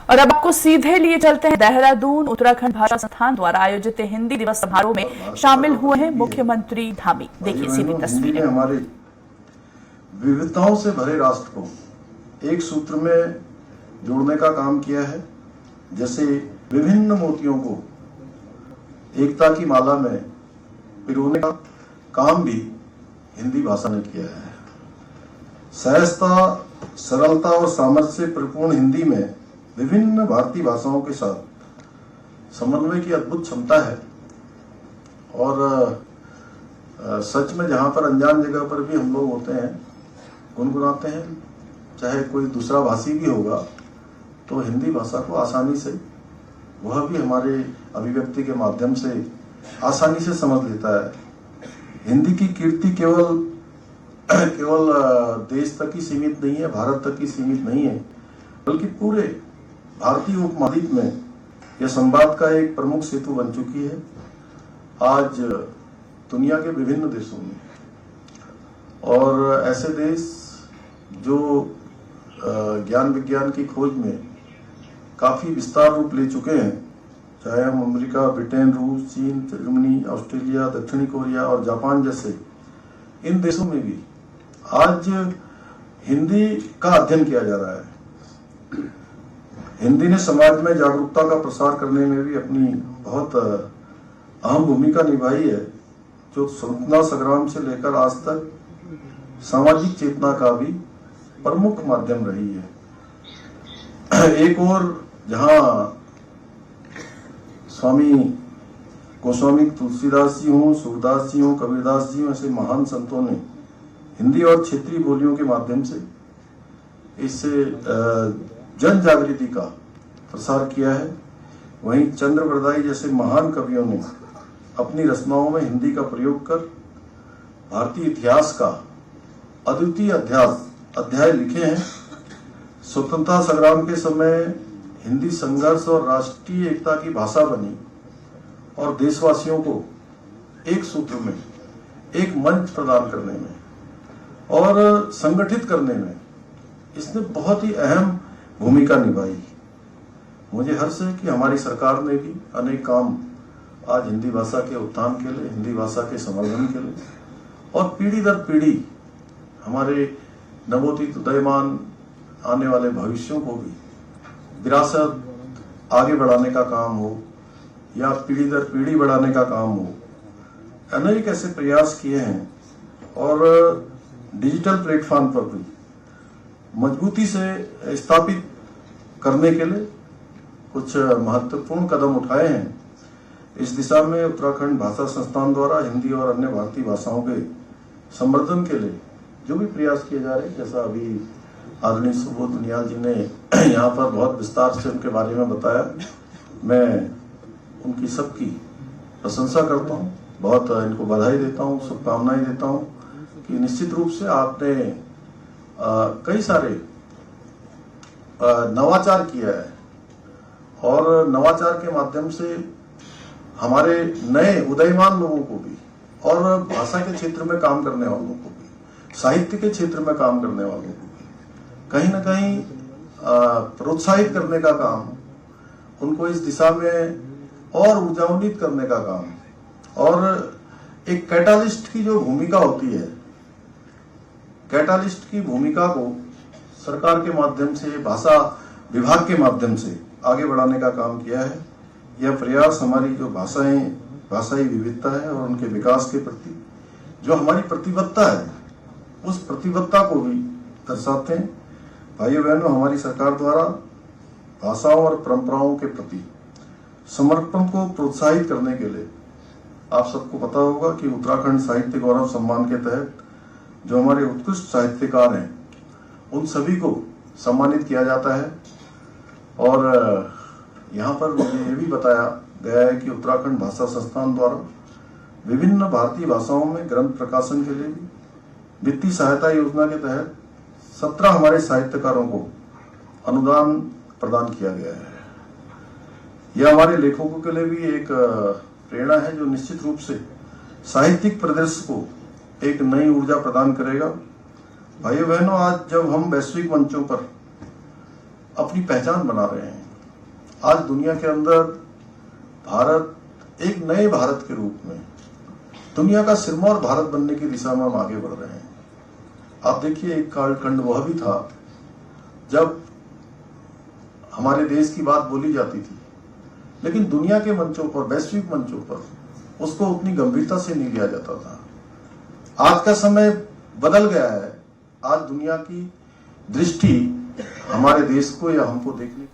और अब आपको सीधे लिए चलते हैं देहरादून। उत्तराखंड भाषा संस्थान द्वारा आयोजित हिंदी दिवस समारोह में शामिल हुए हैं मुख्यमंत्री धामी। देखिए सीधी तस्वीरें। हमारे विविधताओं से भरे राष्ट्र को एक सूत्र में जोड़ने का काम किया है। जैसे विभिन्न मोतियों को एकता की माला में पिरोने का काम भी हिंदी भाषा ने किया है। सहजता, सरलता और सामर्थ्य से परिपूर्ण हिंदी में विभिन्न भारतीय भाषाओं के साथ समन्वय की अद्भुत क्षमता है। और सच में जहां पर अनजान जगह पर भी हम लोग होते हैं, गुनगुनाते हैं, चाहे कोई दूसरा भाषी भी होगा तो हिंदी भाषा को आसानी से, वह भी हमारे अभिव्यक्ति के माध्यम से आसानी से समझ लेता है। हिंदी की कीर्ति केवल देश तक ही सीमित नहीं है, भारत तक ही सीमित नहीं है, बल्कि पूरे भारतीय उपमहाद्वीप में यह संवाद का एक प्रमुख सेतु बन चुकी है। आज दुनिया के विभिन्न देशों में, और ऐसे देश जो ज्ञान विज्ञान की खोज में काफी विस्तार रूप ले चुके हैं, चाहे हम अमेरिका, ब्रिटेन, रूस, चीन, जर्मनी, ऑस्ट्रेलिया, दक्षिणी कोरिया और जापान जैसे इन देशों में भी आज हिंदी का अध्ययन किया जा रहा है। हिंदी ने समाज में जागरूकता का प्रसार करने में भी अपनी बहुत अहम भूमिका निभाई है, जो स्वतंत्रता संग्राम से लेकर आज तक सामाजिक चेतना का भी प्रमुख माध्यम रही है। एक और जहां स्वामी गोस्वामी तुलसीदास जी हों, सूरदास जी हों, कबीरदास जी हों, ऐसे महान संतों ने हिंदी और क्षेत्रीय बोलियों के माध्यम से इससे जन जागृति का प्रसार किया है। वहीं चंद्रवरदाई जैसे महान कवियों ने अपनी रचनाओं में हिंदी का प्रयोग कर भारतीय इतिहास का अद्वितीय अध्याय लिखे हैं। स्वतंत्रता संग्राम के समय हिंदी संघर्ष और राष्ट्रीय एकता की भाषा बनी और देशवासियों को एक सूत्र में, एक मंच प्रदान करने में और संगठित करने में इसने बहुत ही अहम भूमिका निभाई। मुझे हर्ष है कि हमारी सरकार ने भी अनेक काम आज हिंदी भाषा के उत्थान के लिए, हिंदी भाषा के संवर्धन के लिए और पीढ़ी दर पीढ़ी हमारे नवोदित उदयमान आने वाले भविष्यों को भी विरासत आगे बढ़ाने का काम हो या पीढ़ी दर पीढ़ी बढ़ाने का काम हो, अनेक ऐसे प्रयास किए हैं। और डिजिटल प्लेटफॉर्म पर भी मजबूती से स्थापित करने के लिए कुछ महत्वपूर्ण कदम उठाए हैं। इस दिशा में उत्तराखंड भाषा संस्थान द्वारा हिंदी और अन्य भारतीय भाषाओं के संवर्धन के लिए जो भी प्रयास किए जा रहे हैं, जैसा अभी आदरणीय सुबोध उनियाल जी ने यहाँ पर बहुत विस्तार से उनके बारे में बताया, मैं उनकी सबकी प्रशंसा करता हूँ, बहुत इनको बधाई देता हूँ, शुभकामनाएं देता हूँ कि निश्चित रूप से आपने कई सारे नवाचार किया है और नवाचार के माध्यम से हमारे नए उदयमान लोगों को भी और भाषा के क्षेत्र में काम करने वालों को भी, साहित्य के क्षेत्र में काम करने वालों को भी कहीं ना कहीं प्रोत्साहित करने का काम, उनको इस दिशा में और ऊर्जान्वित करने का काम और एक कैटालिस्ट की जो भूमिका होती है, कैटालिस्ट की भूमिका को सरकार के माध्यम से, भाषा विभाग के माध्यम से आगे बढ़ाने का काम किया है। यह प्रयास हमारी जो भाषाई विविधता है और उनके विकास के प्रति जो हमारी प्रतिबद्धता है, उस प्रतिबद्धता को भी दर्शाते हैं। भाइयों बहनों, हमारी सरकार द्वारा भाषाओं और परंपराओं के प्रति समर्पण को प्रोत्साहित करने के लिए आप सबको पता होगा कि उत्तराखंड साहित्य गौरव सम्मान के तहत जो हमारे उत्कृष्ट साहित्यकार हैं, उन सभी को सम्मानित किया जाता है। और यहाँ पर मुझे ये भी बताया गया है कि उत्तराखंड भाषा संस्थान द्वारा विभिन्न भारतीय भाषाओं में ग्रंथ प्रकाशन के लिए वित्तीय सहायता योजना के तहत 17 हमारे साहित्यकारों को अनुदान प्रदान किया गया है। यह हमारे लेखकों के लिए भी एक प्रेरणा है, जो निश्चित रूप से साहित्यिक परिदृश्य को एक नई ऊर्जा प्रदान करेगा। भाइयों बहनों, आज जब हम वैश्विक मंचों पर अपनी पहचान बना रहे हैं, आज दुनिया के अंदर भारत एक नए भारत के रूप में दुनिया का सिरमौर भारत बनने की दिशा में हम आगे बढ़ रहे हैं। आप देखिए, एक कालखंड वह भी था जब हमारे देश की बात बोली जाती थी, लेकिन दुनिया के मंचों पर, वैश्विक मंचों पर उसको उतनी गंभीरता से नहीं लिया जाता था। आज का समय बदल गया है। आज दुनिया की दृष्टि हमारे देश को या हमको देखने